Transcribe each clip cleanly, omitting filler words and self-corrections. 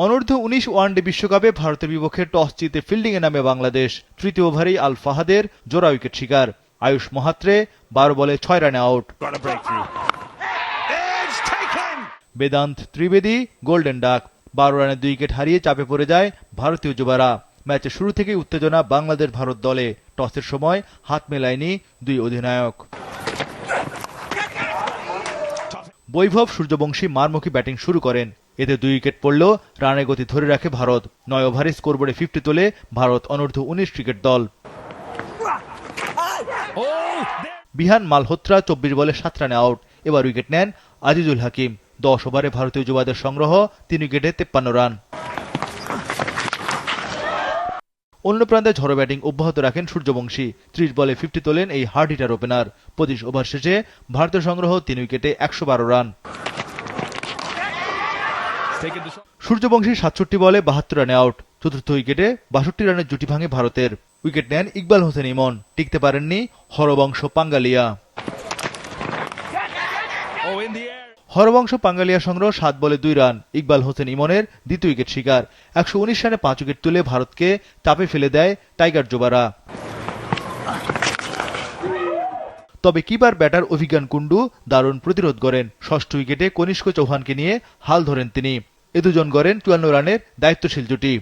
অনূর্ধ্ব-19 one day বিশ্বকাপে ভারতের বিপক্ষে টস জিতে ফিল্ডিংয়ে নামে বাংলাদেশ। তৃতীয় ওভারেই আল ফাহাদের জোড়া উইকেট শিকার। আয়ুষ মাহাত্রে 12 বলে 6 রানে out. Vedanta Trivedi golden duck. 12 রানে 2 উইকেট হারিয়ে চাপে পড়ে যায় ভারতীয় যুবারা। ম্যাচের শুরু থেকেই উত্তেজনা বাংলাদেশ ভারত দলে। টসের সময় হাত মেলায়নি দুই অধিনায়ক। বৈভব সূর্যবংশী মারমুখী ব্যাটিং শুরু করেন। এতে 2 উইকেট পড়লেও রানের গতি ধরে রাখে ভারত। 9 ওভারে স্কোরবোর্ডে 50 তোলে ভারত অনূর্ধ্ব-19 ক্রিকেট দল। বিহান মালহোত্রা 24 বলে 7 রানে আউট। এবার উইকেট নেন আজিজুল হাকিম। 10 ওভারে ভারতীয় যুবাদের সংগ্রহ 3 উইকেটে 53 রান। অন্য প্রান্তে ঝড়ো ব্যাটিং অব্যাহত রাখেন সূর্যবংশী। 30 বলে 50 তোলেন এই হার্ড হিটার ওপেনার। 25 ওভার শেষে ভারতের সংগ্রহ 3 উইকেটে 112 রান। সূর্যবংশী 67 বলে 72 রানে আউট। চতুর্থ উইকেটে 62 রানের জুটি ভাঙে ভারতের। উইকেট নেন ইকবাল হোসেন ইমন। টিকতে পারেননি হরবংশ পাঙ্গালিয়া। হরবংশ পাঙ্গালিয়া সংগ্রহ 7 বলে 2 রান। ইকবাল হোসেন ইমনের দ্বিতীয় উইকেট শিকার। 119 রানে 5 উইকেট তুলে ভারতকে চাপে ফেলে দেয় টাইগার যুবারা। তবে কিপার ব্যাটার অভিজ্ঞান কুন্ডু দারুণ প্রতিরোধ করেন। ষষ্ঠ উইকেটে কনিষ্ক চৌহানকে নিয়ে হাল ধরেন তিনি। এ দুজন গড়েন 54 রানের দায়িত্বশীল জুটি।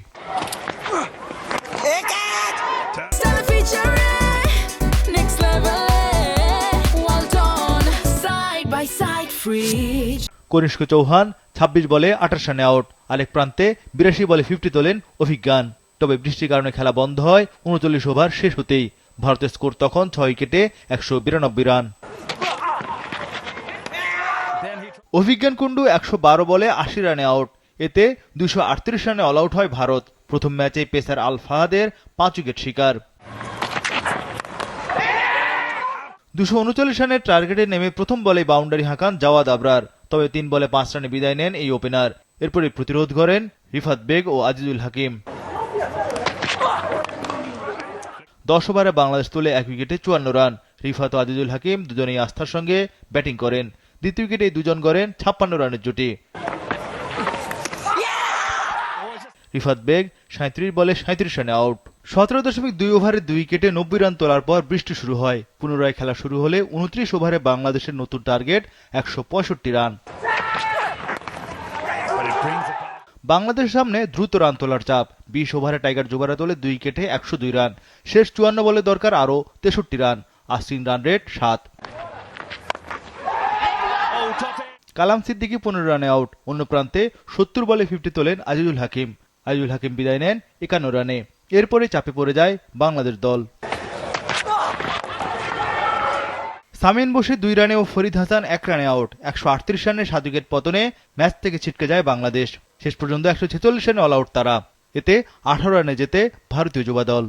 কনিষ্ক চৌহান 26 বলে 28 রানে আউট। আরেক প্রান্তে 82 বলে 50 তোলেন অভিজ্ঞান। তবে বৃষ্টির কারণে খেলা বন্ধ হয় 39 ওভার শেষ হতেই। ভারতের স্কোর তখন 6 উইকেটে 192 রান। অভিজ্ঞান কুন্ডু 112 বলে 80 রানে আউট। এতে 238 রানে অল আউট হয় ভারত। প্রথম ম্যাচে পেসার আল ফাহাদের 5 উইকেট শিকার। 239 রানের টার্গেটে নেমে প্রথম বলে বাউন্ডারি হাঁকান জাওয়াদ আবরার। তবে 3 বলে 5 রানে বিদায় নেন এই ওপেনার। এরপরে প্রতিরোধ করেন রিফাত বেগ ও আজিজুল হাকিম। 10 ওভারে বাংলাদেশ তোলে 1 উইকেটে 54 রান। রিফাত ও আজিজুল হাকিম দুজনেই আস্থার সঙ্গে ব্যাটিং করেন। দ্বিতীয় উইকেটে এই দুজন গড়েন 56 রানের জুটি। রিফাত বেগ 37 বলে 37 রানে আউট। 17.2 ওভারে 2 উইকেটে 90 রান তোলার পর বৃষ্টি শুরু হয়। পুনরায় খেলা শুরু হলে 29 ওভারে বাংলাদেশের নতুন টার্গেট 165 রান। বাংলাদেশের সামনে দ্রুত রান তোলার চাপ। 20 ওভারে টাইগার যুবারা তোলে 2 উইকেটে 102 রান। শেষ 54 বলে দরকার আরও 63 run. Asking run rate 7। Kalam Siddiqui 15 রানে আউট। অন্য প্রান্তে 70 বলে 50 তোলেন আজিজুল হাকিম। আজিজুল হাকিম বিদায় নেন 51 রানে। এরপরে চাপে পড়ে যায় বাংলাদেশ দল। সামিন বসে 2 রানে ও ফরিদ হাসান 1 রানে আউট। 138 রানে 7 উইকেট পতনে ম্যাচ থেকে ছিটকে যায় বাংলাদেশ। শেষ পর্যন্ত 146 রানে অল আউট তারা। এতে 18 রানে জেতে ভারতীয় যুবা দল।